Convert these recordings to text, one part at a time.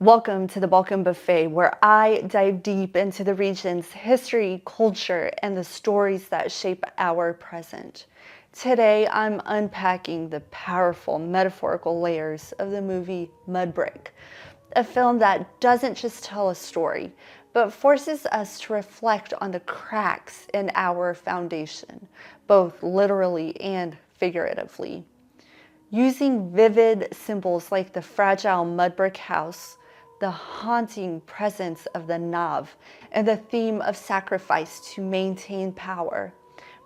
Welcome to the Balkan Buffet, where I dive deep into the region's history, culture, and the stories that shape our present. Today, I'm unpacking the powerful metaphorical layers of the movie Mudbrick, a film that doesn't just tell a story, but forces us to reflect on the cracks in our foundation, both literally and figuratively. Using vivid symbols like the fragile mudbrick house, the haunting presence of the Nav, and the theme of sacrifice to maintain power,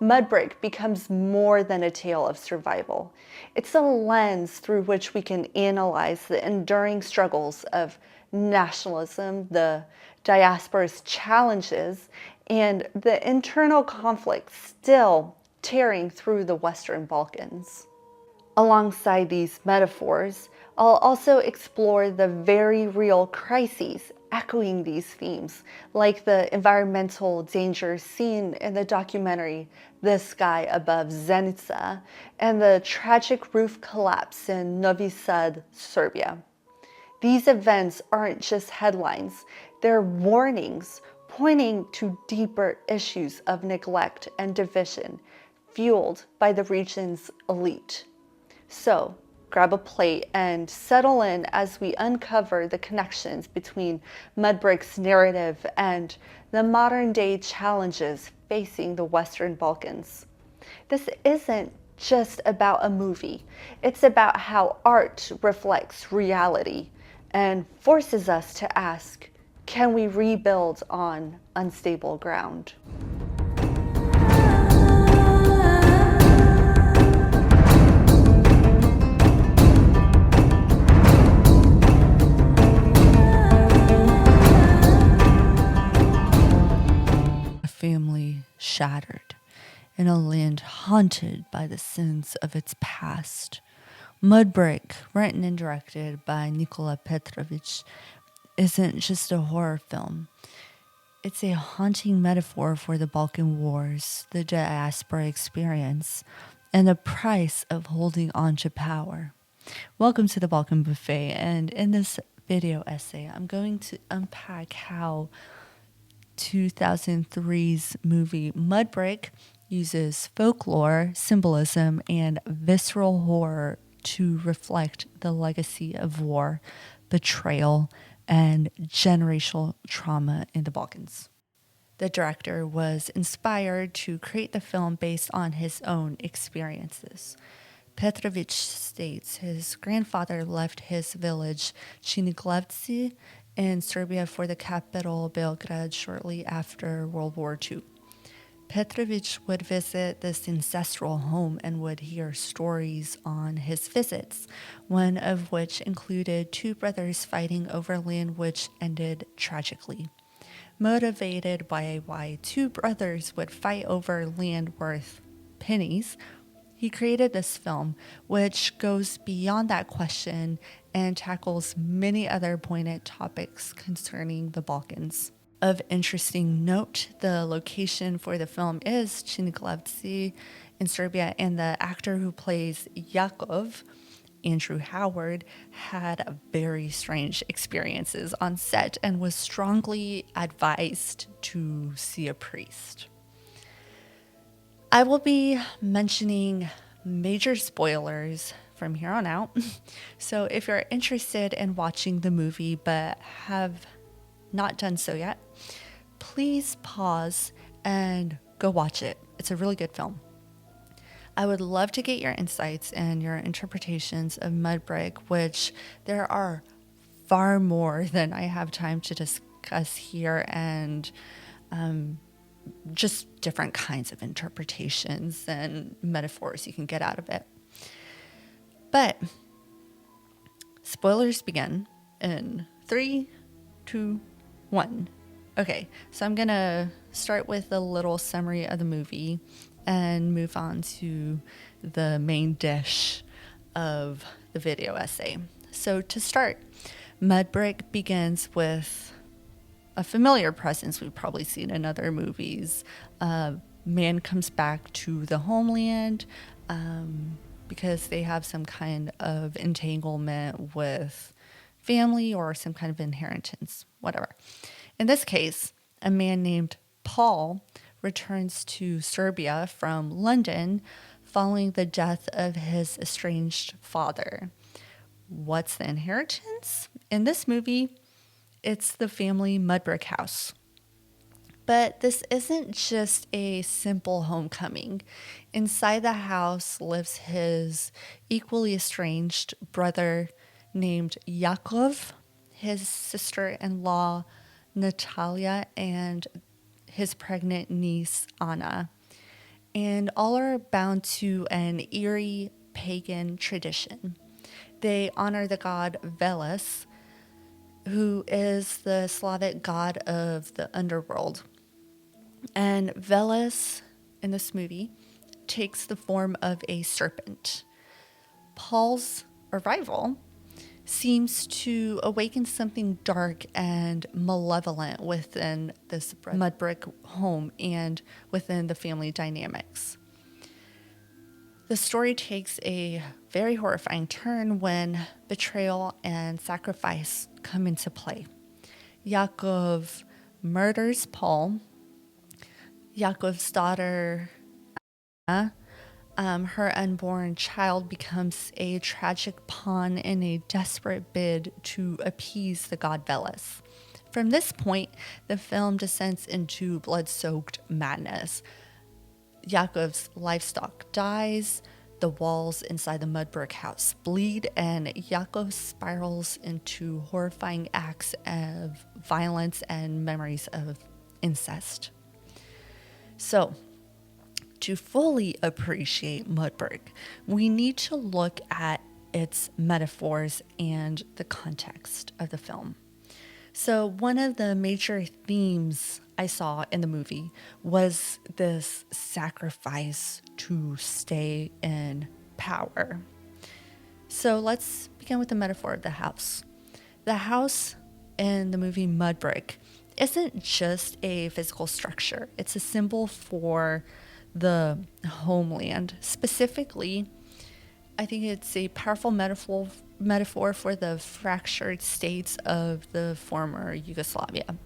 Mudbrick becomes more than a tale of survival. It's a lens through which we can analyze the enduring struggles of nationalism, the diaspora's challenges, and the internal conflict still tearing through the Western Balkans. Alongside these metaphors, I'll also explore the very real crises echoing these themes, like the environmental dangers seen in the documentary The Sky Above Zenica and the tragic roof collapse in Novi Sad, Serbia. These events aren't just headlines, they're warnings pointing to deeper issues of neglect and division fueled by the region's elite. So, grab a plate and settle in as we uncover the connections between Mudbrick's narrative and the modern day challenges facing the Western Balkans. This isn't just about a movie, it's about how art reflects reality and forces us to ask, can we rebuild on unstable ground? Family shattered in a land haunted by the sins of its past. Mudbrick, written and directed by Nikola Petrovic, isn't just a horror film. It's a haunting metaphor for the Balkan Wars, the diaspora experience, and the price of holding on to power. Welcome to the Balkan Buffet, and in this video essay, I'm going to unpack how 2003's movie Mudbrick uses folklore, symbolism, and visceral horror to reflect the legacy of war, betrayal, and generational trauma in the Balkans. The director was inspired to create the film based on his own experiences. Petrovic states his grandfather left his village, Ciniclavci, in Serbia for the capital, Belgrade, shortly after World War II. Petrovic would visit this ancestral home and would hear stories on his visits, one of which included two brothers fighting over land which ended tragically. Motivated by why two brothers would fight over land worth pennies, he created this film, which goes beyond that question and tackles many other poignant topics concerning the Balkans. Of interesting note, the location for the film is Ciniclavci in Serbia, and the actor who plays Yakov, Andrew Howard, had very strange experiences on set and was strongly advised to see a priest. I will be mentioning major spoilers from here on out. So if you're interested in watching the movie but have not done so yet, please pause and go watch it. It's a really good film. I would love to get your insights and your interpretations of Mudbrick, which there are far more than I have time to discuss here, and just different kinds of interpretations and metaphors you can get out of it. But spoilers begin in 3, 2, 1. Okay, so I'm gonna start with a little summary of the movie and move on to the main dish of the video essay. So to start, Mudbrick begins with a familiar presence we've probably seen in other movies. Man comes back to the homeland because they have some kind of entanglement with family or some kind of inheritance, whatever. In this case, a man named Paul returns to Serbia from London following the death of his estranged father. What's the inheritance? In this movie, it's the family Mudbrick house. But this isn't just a simple homecoming. Inside the house lives his equally estranged brother named Yakov, his sister-in-law Natalia, and his pregnant niece Anna. And all are bound to an eerie pagan tradition. They honor the god Veles, who is the Slavic god of the underworld. And Veles, in this movie, takes the form of a serpent. Paul's arrival seems to awaken something dark and malevolent within this mudbrick home and within the family dynamics. The story takes a very horrifying turn when betrayal and sacrifice come into play. Yakov murders Paul. Yakov's daughter, her unborn child, becomes a tragic pawn in a desperate bid to appease the god Veles. From this point, the film descends into blood-soaked madness. Yakov's livestock dies, the walls inside the mudbrick house bleed, and Yakov spirals into horrifying acts of violence and memories of incest. So, to fully appreciate Mudbrick, we need to look at its metaphors and the context of the film. So, one of the major themes I saw in the movie was this sacrifice to stay in power. So, let's begin with the metaphor of the house. The house in the movie Mudbrick isn't just a physical structure. It's a symbol for the homeland. Specifically, I think it's a powerful metaphor for the fractured states of the former Yugoslavia.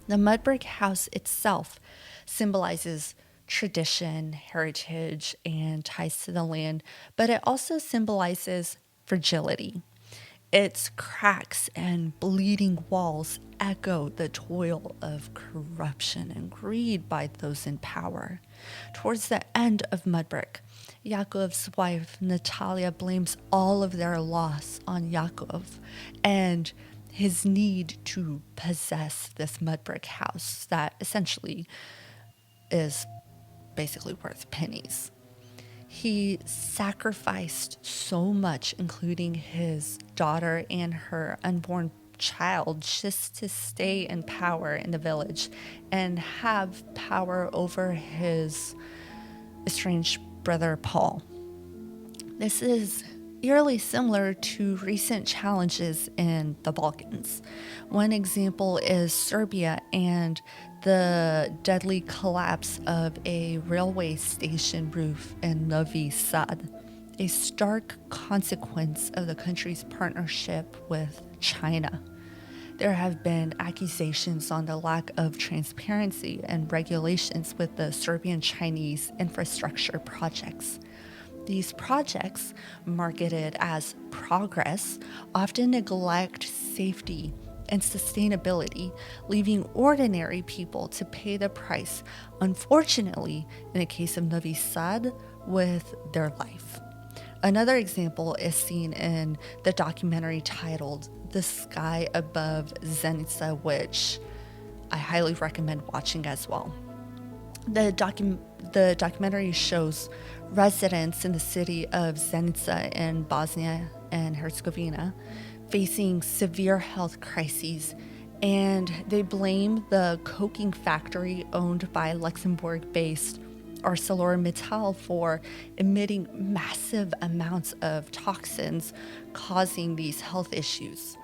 The mudbrick house itself symbolizes tradition, heritage, and ties to the land, but it also symbolizes fragility. Its cracks and bleeding walls echo the toil of corruption and greed by those in power. Towards the end of Mudbrick, Yakov's wife Natalia blames all of their loss on Yakov and his need to possess this mudbrick house that essentially is basically worth pennies. He sacrificed so much, including his daughter and her unborn child, just to stay in power in the village and have power over his estranged brother Paul. This is eerily similar to recent challenges in the Balkans. One example is Serbia and the deadly collapse of a railway station roof in Novi Sad, a stark consequence of the country's partnership with China. There have been accusations on the lack of transparency and regulations with the Serbian-Chinese infrastructure projects. These projects, marketed as progress, often neglect safety and sustainability, leaving ordinary people to pay the price, unfortunately, in the case of Novi Sad, with their life. Another example is seen in the documentary titled The Sky Above Zenica, which I highly recommend watching as well. The documentary shows residents in the city of Zenica in Bosnia and Herzegovina facing severe health crises, and they blame the coking factory owned by Luxembourg-based ArcelorMittal for emitting massive amounts of toxins causing these health issues.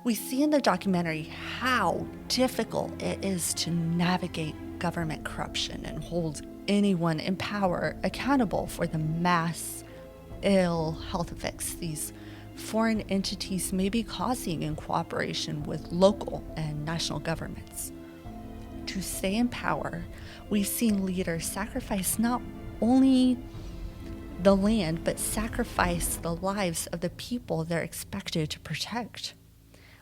We see in the documentary how difficult it is to navigate government corruption and hold anyone in power accountable for the mass ill health effects these foreign entities may be causing in cooperation with local and national governments. To stay in power, we've seen leaders sacrifice not only the land, but sacrifice the lives of the people they're expected to protect.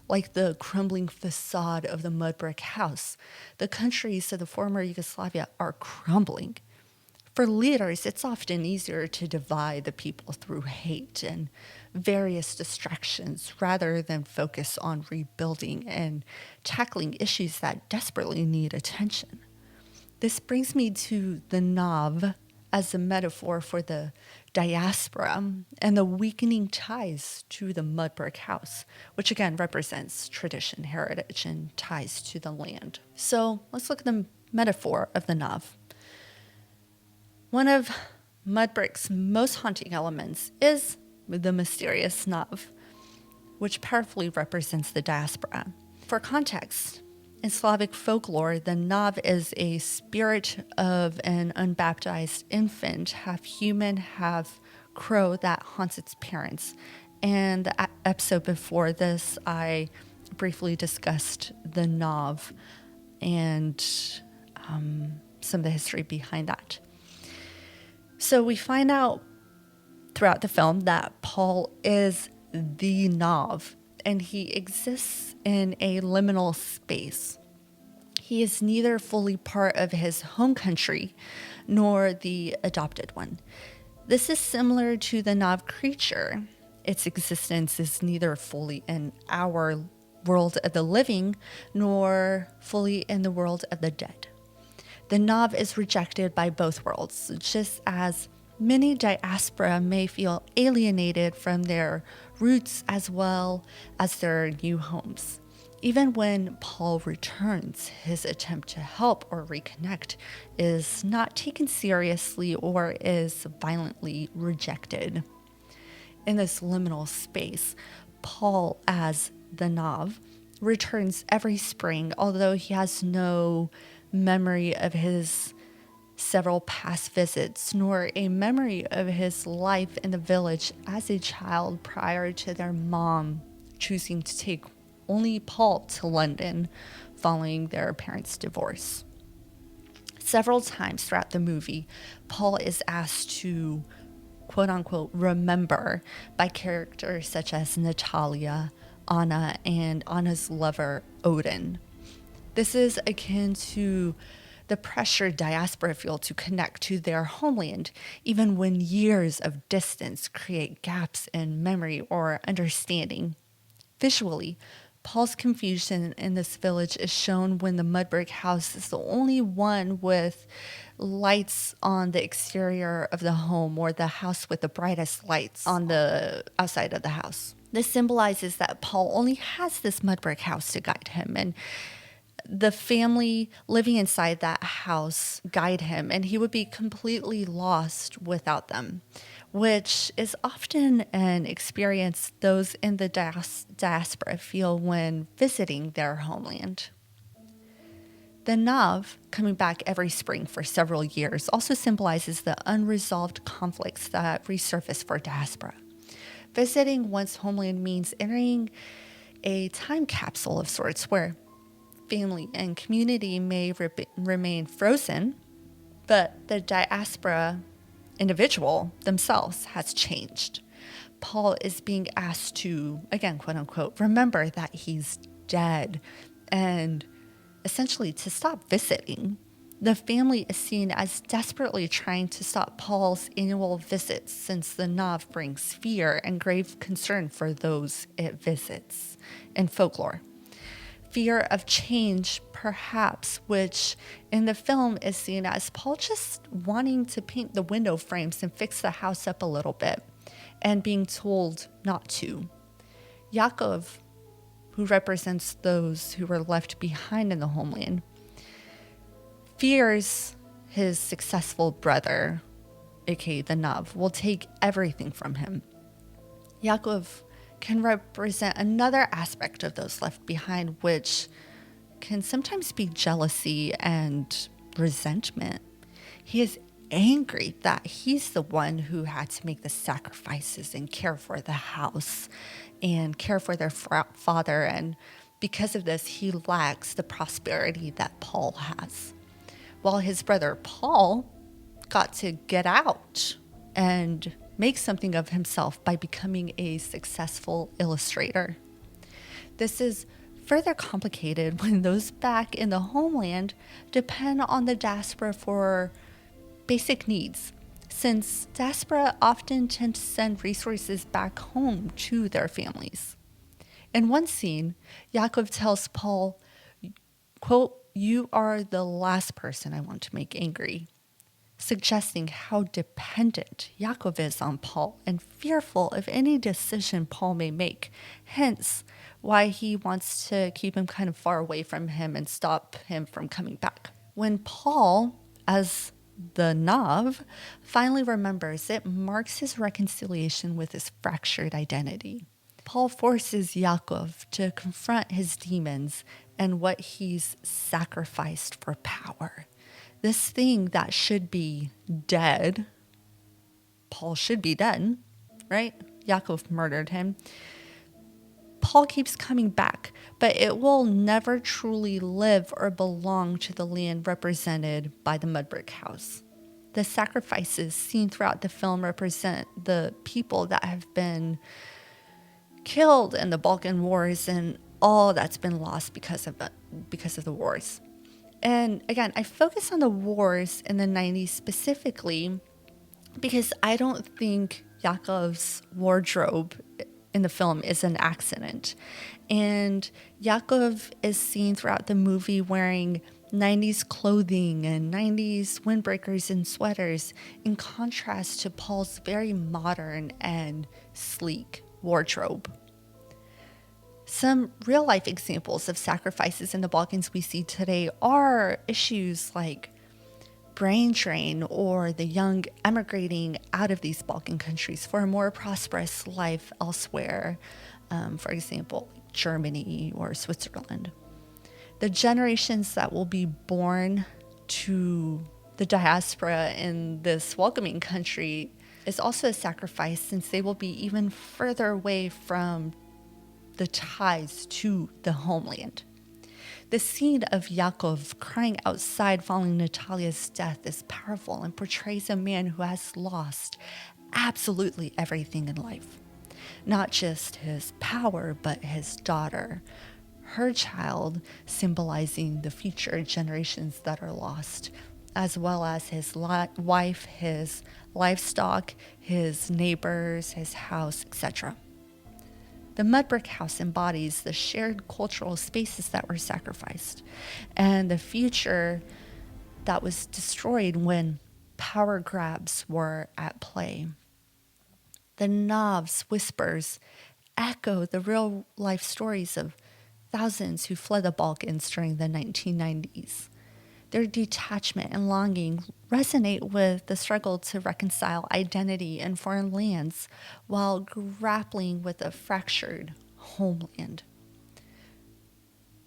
Like the crumbling facade of the Mudbrick house, the countries of the former Yugoslavia are crumbling. For leaders, it's often easier to divide the people through hate and various distractions rather than focus on rebuilding and tackling issues that desperately need attention. This brings me to the Nav as a metaphor for the diaspora and the weakening ties to the Mudbrick house, which again represents tradition, heritage, and ties to the land. So let's look at the metaphor of the Nav. One of Mudbrick's most haunting elements is the mysterious Nav, which powerfully represents the diaspora. For context, in Slavic folklore, the Nav is a spirit of an unbaptized infant, half human, half crow, that haunts its parents. And the episode before this, I briefly discussed the Nav and some of the history behind that. So we find out throughout the film that Paul is the Nav, and he exists in a liminal space. He is neither fully part of his home country nor the adopted one. This is similar to the Nav creature. Its existence is neither fully in our world of the living nor fully in the world of the dead. The Nav is rejected by both worlds, just as many diaspora may feel alienated from their roots as well as their new homes. Even when Paul returns, his attempt to help or reconnect is not taken seriously or is violently rejected. In this liminal space, Paul, as the Nav, returns every spring, although he has no memory of his several past visits, nor a memory of his life in the village as a child prior to their mom choosing to take only Paul to London following their parents' divorce. Several times throughout the movie, Paul is asked to, quote unquote, remember by characters such as Natalia, Anna, and Anna's lover, Odin. This is akin to the pressure diaspora feel to connect to their homeland, even when years of distance create gaps in memory or understanding. Visually, Paul's confusion in this village is shown when the Mudbrick house is the only one with lights on the exterior of the home, or the house with the brightest lights on the outside of the house. This symbolizes that Paul only has this Mudbrick house to guide him, and the family living inside that house guide him, and he would be completely lost without them, which is often an experience those in the diaspora feel when visiting their homeland. The Nav, coming back every spring for several years, also symbolizes the unresolved conflicts that resurface for diaspora. Visiting one's homeland means entering a time capsule of sorts where family and community may remain frozen, but the diaspora individual themselves has changed. Paul is being asked to, again, quote unquote, remember that he's dead and essentially to stop visiting. The family is seen as desperately trying to stop Paul's annual visits, since the Nav brings fear and grave concern for those it visits in folklore. Fear of change, perhaps, which in the film is seen as Paul just wanting to paint the window frames and fix the house up a little bit, and being told not to. Yaakov, who represents those who were left behind in the homeland, fears his successful brother, aka the Nav, will take everything from him. Yaakov can represent another aspect of those left behind, which can sometimes be jealousy and resentment. He is angry that he's the one who had to make the sacrifices and care for the house and care for their father. And because of this, he lacks the prosperity that Paul has. While his brother Paul got to get out and make something of himself by becoming a successful illustrator. This is further complicated when those back in the homeland depend on the diaspora for basic needs, since diaspora often tend to send resources back home to their families. In one scene, Yaakov tells Paul, quote, "You are the last person I want to make angry," suggesting how dependent Yaakov is on Paul and fearful of any decision Paul may make, hence why he wants to keep him kind of far away from him and stop him from coming back. When Paul, as the Nav, finally remembers, it marks his reconciliation with his fractured identity. Paul forces Yaakov to confront his demons and what he's sacrificed for power. This thing that should be dead, Paul should be dead, right? Yaakov murdered him. Paul keeps coming back, but it will never truly live or belong to the land represented by the Mudbrick house. The sacrifices seen throughout the film represent the people that have been killed in the Balkan wars and all that's been lost because of the wars. And again, I focus on the wars in the 90s specifically because I don't think Yaakov's wardrobe in the film is an accident. And Yaakov is seen throughout the movie wearing 90s clothing and 90s windbreakers and sweaters in contrast to Paul's very modern and sleek wardrobe. Some real-life examples of sacrifices in the Balkans we see today are issues like brain drain or the young emigrating out of these Balkan countries for a more prosperous life elsewhere, for example, Germany or Switzerland. The generations that will be born to the diaspora in this welcoming country is also a sacrifice, since they will be even further away from the ties to the homeland. The scene of Yaakov crying outside following Natalia's death is powerful and portrays a man who has lost absolutely everything in life. Not just his power, but his daughter, her child, symbolizing the future generations that are lost, as well as his wife, his livestock, his neighbors, his house, etc. The Mudbrick house embodies the shared cultural spaces that were sacrificed and the future that was destroyed when power grabs were at play. The Nav's whispers echo the real life stories of thousands who fled the Balkans during the 1990s. Their detachment and longing resonate with the struggle to reconcile identity in foreign lands while grappling with a fractured homeland.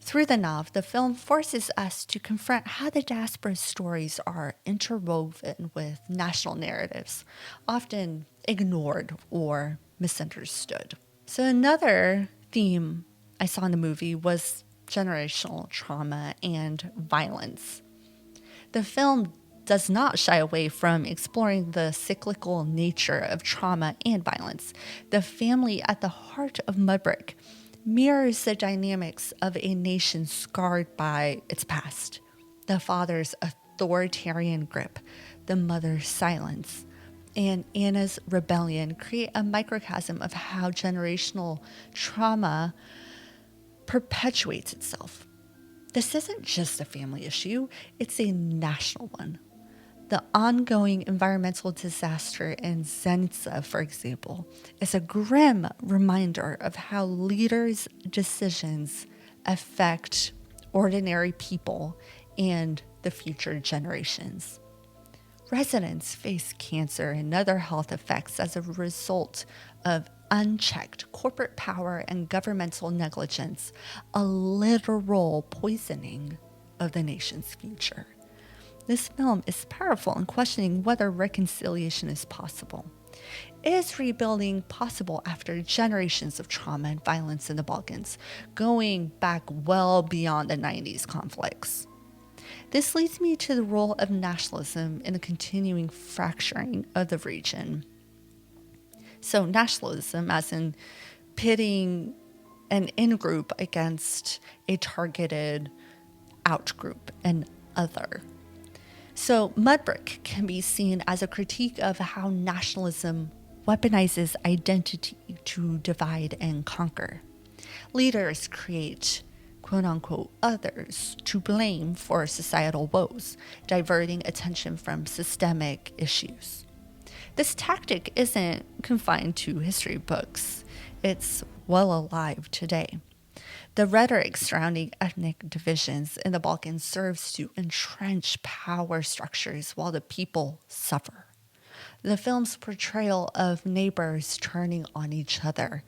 Through the Nav, the film forces us to confront how the diaspora's stories are interwoven with national narratives, often ignored or misunderstood. So another theme I saw in the movie was generational trauma and violence. The film does not shy away from exploring the cyclical nature of trauma and violence. The family at the heart of Mudbrick mirrors the dynamics of a nation scarred by its past. The father's authoritarian grip, the mother's silence, and Anna's rebellion create a microcosm of how generational trauma perpetuates itself. This isn't just a family issue, it's a national one. The ongoing environmental disaster in Zenica, for example, is a grim reminder of how leaders' decisions affect ordinary people and the future generations. Residents face cancer and other health effects as a result of unchecked corporate power and governmental negligence, a literal poisoning of the nation's future. This film is powerful in questioning whether reconciliation is possible. Is rebuilding possible after generations of trauma and violence in the Balkans, going back well beyond the 90s conflicts? This leads me to the role of nationalism in the continuing fracturing of the region. So, nationalism, as in pitting an in-group against a targeted out-group, an other. So, Mudbrick can be seen as a critique of how nationalism weaponizes identity to divide and conquer. Leaders create quote-unquote others to blame for societal woes, diverting attention from systemic issues. This tactic isn't confined to history books. It's well alive today. The rhetoric surrounding ethnic divisions in the Balkans serves to entrench power structures while the people suffer. The film's portrayal of neighbors turning on each other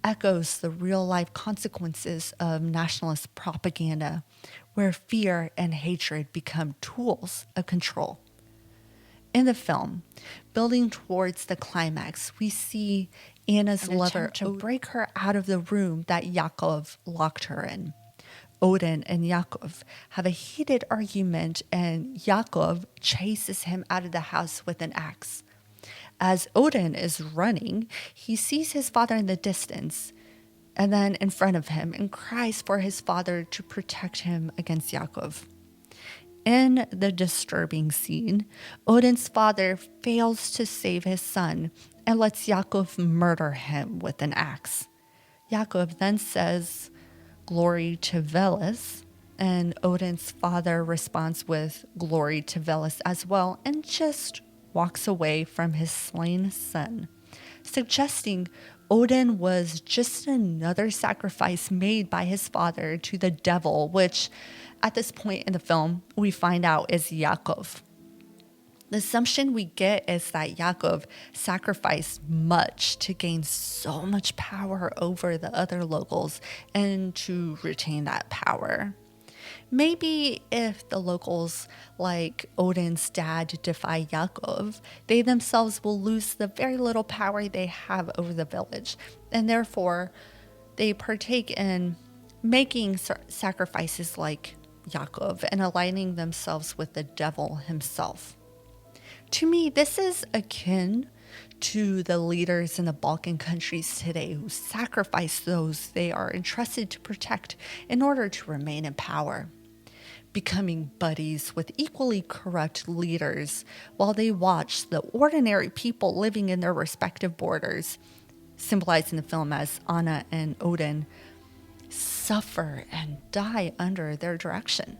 echoes the real-life consequences of nationalist propaganda, where fear and hatred become tools of control. In the film, building towards the climax, we see Anna's lover to break her out of the room that Yakov locked her in. Odin and Yakov have a heated argument, and Yakov chases him out of the house with an axe. As Odin is running, he sees his father in the distance and then in front of him and cries for his father to protect him against Yakov. In the disturbing scene, Odin's father fails to save his son and lets Yakov murder him with an axe. Yakov then says, "Glory to Veles," and Odin's father responds with "Glory to Veles" as well, and just walks away from his slain son, suggesting Odin was just another sacrifice made by his father to the devil, which at this point in the film we find out is Yakov. The assumption we get is that Yakov sacrificed much to gain so much power over the other locals and to retain that power. Maybe if the locals, like Odin's dad, defy Yakov, they themselves will lose the very little power they have over the village, and therefore they partake in making sacrifices like Yakov and aligning themselves with the devil himself. To me, this is akin to the leaders in the Balkan countries today who sacrifice those they are entrusted to protect in order to remain in power, becoming buddies with equally corrupt leaders while they watch the ordinary people living in their respective borders, symbolized in the film as Anna and Odin, suffer and die under their direction.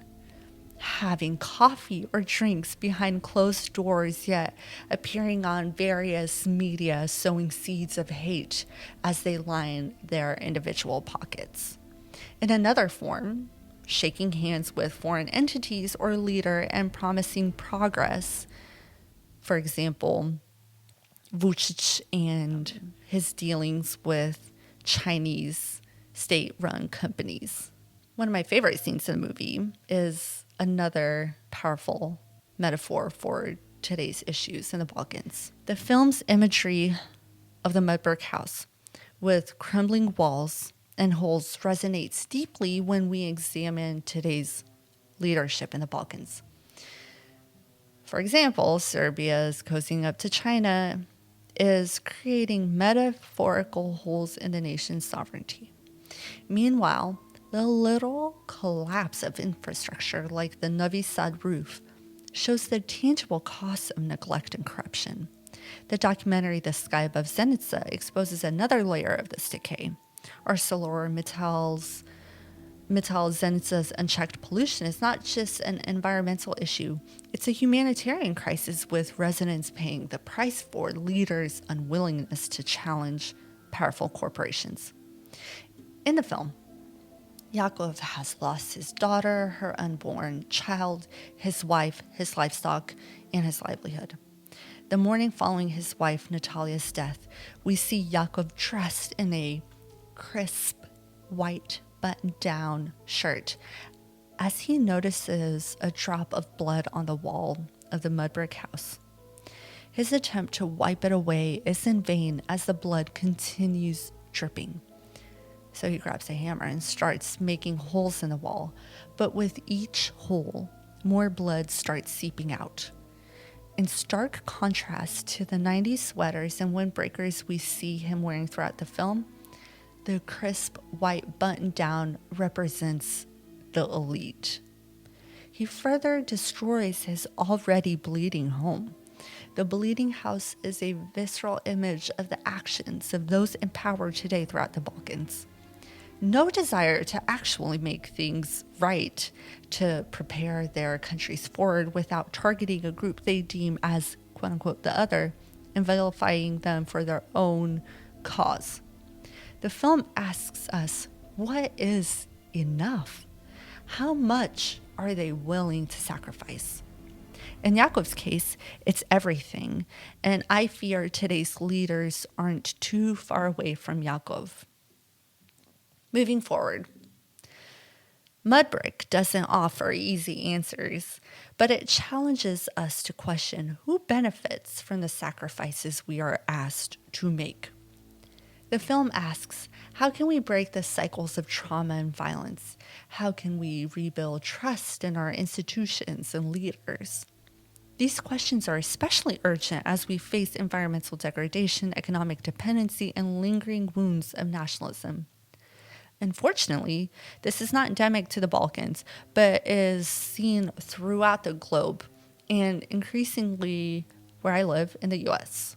Having coffee or drinks behind closed doors, yet appearing on various media sowing seeds of hate as they line their individual pockets. In another form, shaking hands with foreign entities or leader and promising progress. For example, Vucic and his dealings with Chinese state-run companies. One of my favorite scenes in the movie is another powerful metaphor for today's issues in the Balkans. The film's imagery of the Mudbrick house with crumbling walls and holes resonates deeply when we examine today's leadership in the Balkans. For example, Serbia's cozying up to China is creating metaphorical holes in the nation's sovereignty. Meanwhile, the literal collapse of infrastructure like the Novi Sad roof shows the tangible costs of neglect and corruption. The documentary The Sky Above Zenica exposes another layer of this decay. ArcelorMittal's Zenica's unchecked pollution is not just an environmental issue, it's a humanitarian crisis with residents paying the price for leaders' unwillingness to challenge powerful corporations. In the film, Yakov has lost his daughter, her unborn child, his wife, his livestock, and his livelihood. The morning following his wife Natalia's death, we see Yakov dressed in a crisp, white button-down shirt as he notices a drop of blood on the wall of the mudbrick house. His attempt to wipe it away is in vain as the blood continues dripping. So he grabs a hammer and starts making holes in the wall, but with each hole, more blood starts seeping out. In stark contrast to the 90s sweaters and windbreakers we see him wearing throughout the film, the crisp white button-down represents the elite. He further destroys his already bleeding home. The bleeding house is a visceral image of the actions of those in power today throughout the Balkans. No desire to actually make things right, to prepare their countries forward without targeting a group they deem as quote unquote the other and vilifying them for their own cause. The film asks us, what is enough? How much are they willing to sacrifice? In Yakov's case, it's everything, and I fear today's leaders aren't too far away from Yakov. Moving forward, Mudbrick doesn't offer easy answers, but it challenges us to question who benefits from the sacrifices we are asked to make. The film asks, how can we break the cycles of trauma and violence? How can we rebuild trust in our institutions and leaders? These questions are especially urgent as we face environmental degradation, economic dependency, and lingering wounds of nationalism. Unfortunately, this is not endemic to the Balkans, but is seen throughout the globe and increasingly where I live in the US.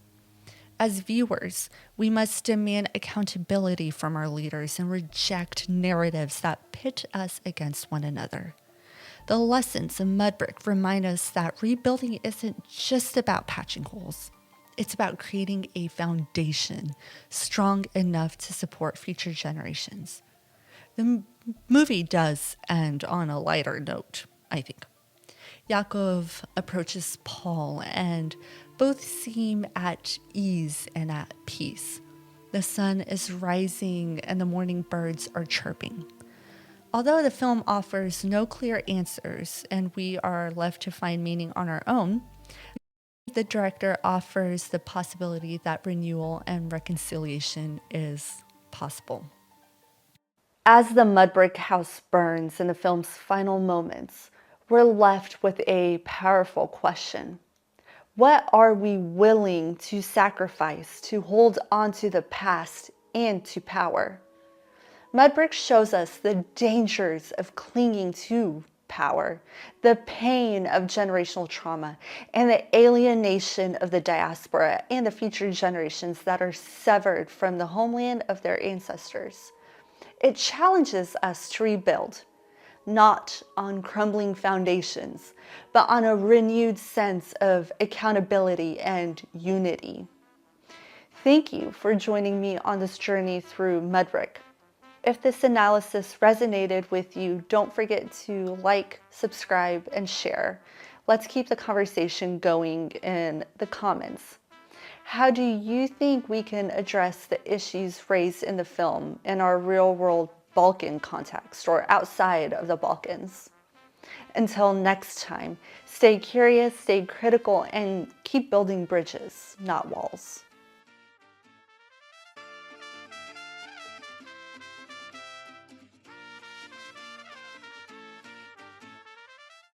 As viewers, we must demand accountability from our leaders and reject narratives that pit us against one another. The lessons of Mudbrick remind us that rebuilding isn't just about patching holes. It's about creating a foundation strong enough to support future generations. The movie does end on a lighter note, I think. Yakov approaches Paul, and both seem at ease and at peace. The sun is rising and the morning birds are chirping. Although the film offers no clear answers and we are left to find meaning on our own, the director offers the possibility that renewal and reconciliation is possible. As the mudbrick house burns in the film's final moments, we're left with a powerful question. What are we willing to sacrifice to hold on to the past and to power? Mudbrick shows us the dangers of clinging to power, the pain of generational trauma, and the alienation of the diaspora and the future generations that are severed from the homeland of their ancestors. It challenges us to rebuild, not on crumbling foundations, but on a renewed sense of accountability and unity. Thank you for joining me on this journey through Mudbrick. If this analysis resonated with you, don't forget to like, subscribe, and share. Let's keep the conversation going in the comments. How do you think we can address the issues raised in the film in our real-world Balkan context or outside of the Balkans? Until next time, stay curious, stay critical, and keep building bridges, not walls.